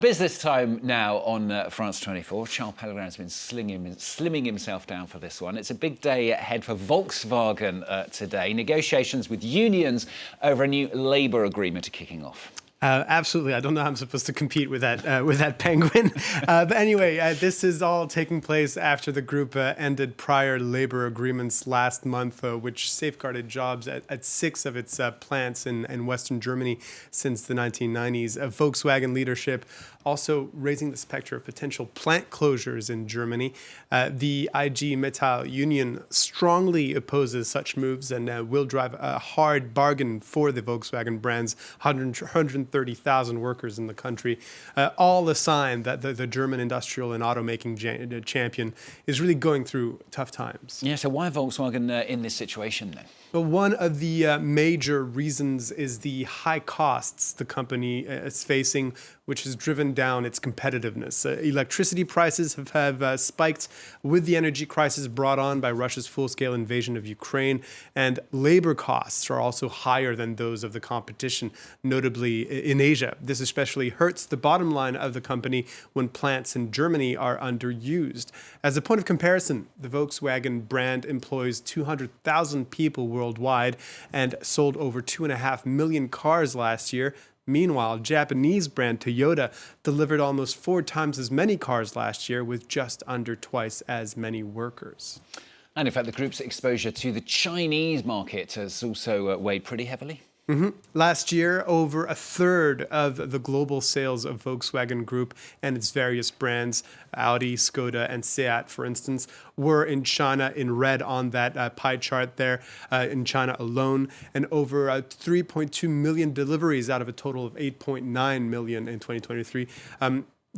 Business time now on France 24. Charles Pellegrin's been slimming himself down for this one. It's a big day ahead for Volkswagen today. Negotiations with unions over a new labour agreement are kicking off. Absolutely. I don't know how I'm supposed to compete with that penguin. But anyway, this is all taking place after the group ended prior labor agreements last month, which safeguarded jobs at 6 of its plants in Western Germany since the 1990s. Volkswagen leadership also raising the specter of potential plant closures in Germany. The IG Metall union strongly opposes such moves and will drive a hard bargain for the Volkswagen brand's 130,000 workers in the country. All a sign that the German industrial and automaking champion is really going through tough times. Yeah, so why Volkswagen in this situation then? Well, one of the major reasons is the high costs the company is facing, which has driven down its competitiveness. Electricity prices have spiked with the energy crisis brought on by Russia's full-scale invasion of Ukraine, and labor costs are also higher than those of the competition, notably in Asia. This especially hurts the bottom line of the company when plants in Germany are underused. As a point of comparison, the Volkswagen brand employs 200,000 people worldwide and sold over 2.5 million cars last year. Meanwhile, Japanese brand Toyota delivered almost 4 times as many cars last year with just under twice as many workers. And in fact, the group's exposure to the Chinese market has also weighed pretty heavily. Last year, over a third of the global sales of Volkswagen Group and its various brands, Audi, Skoda, and Seat, for instance, were in China, in red on that pie chart there, in China alone, and over 3.2 million deliveries out of a total of 8.9 million in 2023.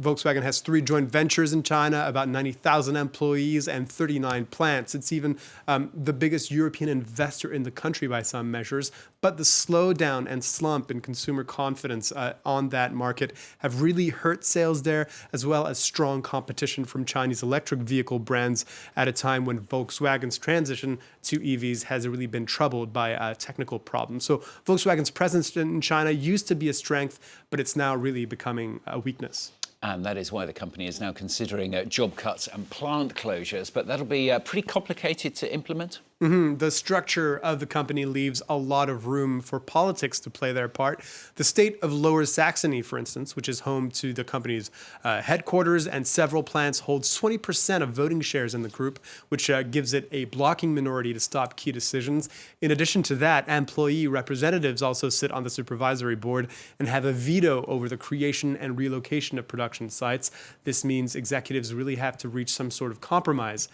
Volkswagen has 3 joint ventures in China, about 90,000 employees and 39 plants. It's even the biggest European investor in the country by some measures. But the slowdown and slump in consumer confidence on that market have really hurt sales there, as well as strong competition from Chinese electric vehicle brands at a time when Volkswagen's transition to EVs has really been troubled by technical problems. So Volkswagen's presence in China used to be a strength, but it's now really becoming a weakness. And that is why the company is now considering job cuts and plant closures. But that'll be pretty complicated to implement. The structure of the company leaves a lot of room for politics to play their part. The state of Lower Saxony, for instance, which is home to the company's headquarters and several plants, holds 20% of voting shares in the group, which gives it a blocking minority to stop key decisions. In addition to that, employee representatives also sit on the supervisory board and have a veto over the creation and relocation of production sites. This means executives really have to reach some sort of compromise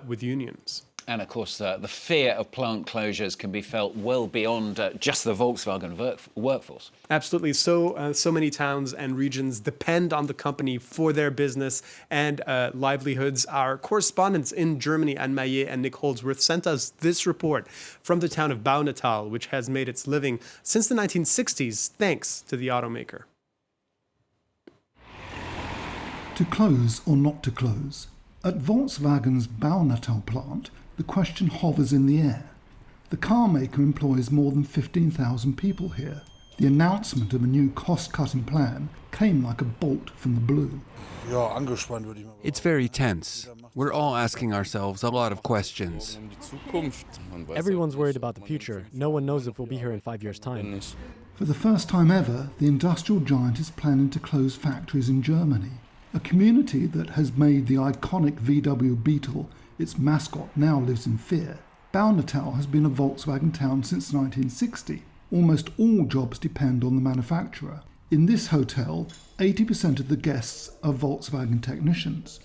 with unions. And of course, the fear of plant closures can be felt well beyond just the Volkswagen workforce. Absolutely. So many towns and regions depend on the company for their business and livelihoods. Our correspondents in Germany, Anne Maillet and Nick Holdsworth, sent us this report from the town of Baunatal, which has made its living since the 1960s, thanks to the automaker. To close or not to close? At Volkswagen's Baunatal plant, the question hovers in the air. The car maker employs more than 15,000 people here. The announcement of a new cost-cutting plan came like a bolt from the blue. It's very tense. We're all asking ourselves a lot of questions. Everyone's worried about the future. No one knows if we'll be here in 5 years' time. For the first time ever, the industrial giant is planning to close factories in Germany. A community that has made the iconic VW Beetle its mascot now lives in fear. Baunatal has been a Volkswagen town since 1960. Almost all jobs depend on the manufacturer. In this hotel, 80% of the guests are Volkswagen technicians.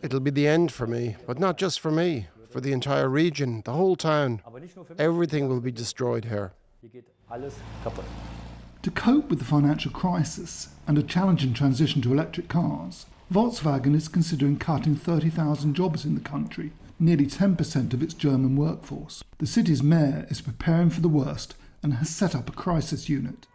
It'll be the end for me, but not just for me, for the entire region, the whole town. Everything will be destroyed here. To cope with the financial crisis and a challenging transition to electric cars, Volkswagen is considering cutting 30,000 jobs in the country, nearly 10% of its German workforce. The city's mayor is preparing for the worst and has set up a crisis unit.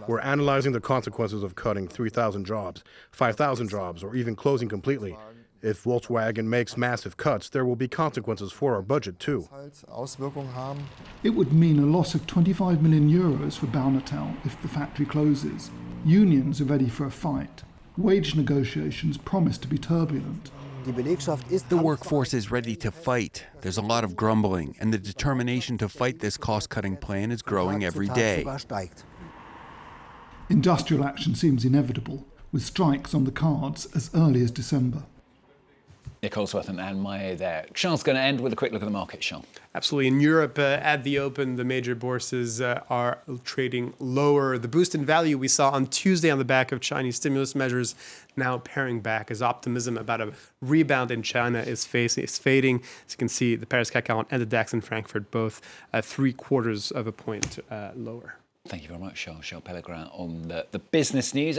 We're analyzing the consequences of cutting 3,000 jobs, 5,000 jobs, or even closing completely. If Volkswagen makes massive cuts, there will be consequences for our budget too. It would mean a loss of 25 million euros for Baunatal if the factory closes. Unions are ready for a fight. Wage negotiations promise to be turbulent. The workforce is ready to fight. There's a lot of grumbling, and the determination to fight this cost-cutting plan is growing every day. Industrial action seems inevitable, with strikes on the cards as early as December. Nick Holsworth and Anne Maillet there. Charles going to end with a quick look at the market, Charles. Absolutely. In Europe, at the open, the major bourses are trading lower. The boost in value we saw on Tuesday on the back of Chinese stimulus measures now paring back as optimism about a rebound in China is fading. As you can see, the Paris CAC 40 and the DAX in Frankfurt both 0.75 of a point lower. Thank you very much, Charles Pellegrin, on the business news.